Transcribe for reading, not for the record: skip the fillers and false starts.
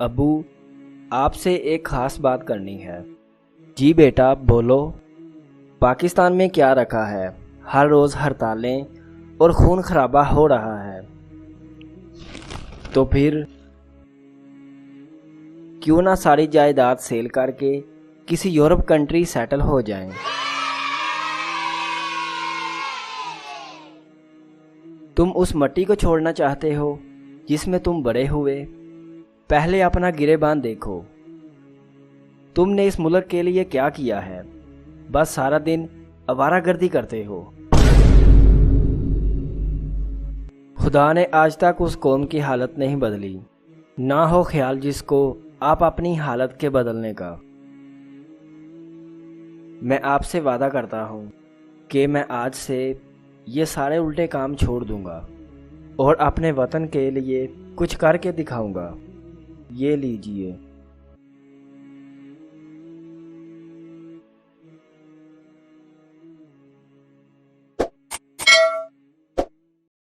ابو آپ سے ایک خاص بات کرنی ہے۔ جی بیٹا بولو۔ پاکستان میں کیا رکھا ہے؟ ہر روز ہڑتالیں اور خون خرابہ ہو رہا ہے، تو پھر کیوں نہ ساری جائیداد سیل کر کے کسی یورپ کنٹری سیٹل ہو جائیں۔ تم اس مٹی کو چھوڑنا چاہتے ہو جس میں تم بڑے ہوئے؟ پہلے اپنا گریبان دیکھو۔ تم نے اس ملک کے لیے کیا کیا ہے؟ بس سارا دن آوارہ گردی کرتے ہو۔ خدا نے آج تک اس قوم کی حالت نہیں بدلی، نہ ہو خیال جس کو آپ اپنی حالت کے بدلنے کا۔ میں آپ سے وعدہ کرتا ہوں کہ میں آج سے یہ سارے الٹے کام چھوڑ دوں گا اور اپنے وطن کے لیے کچھ کر کے دکھاؤں گا۔ یہ لیجئے۔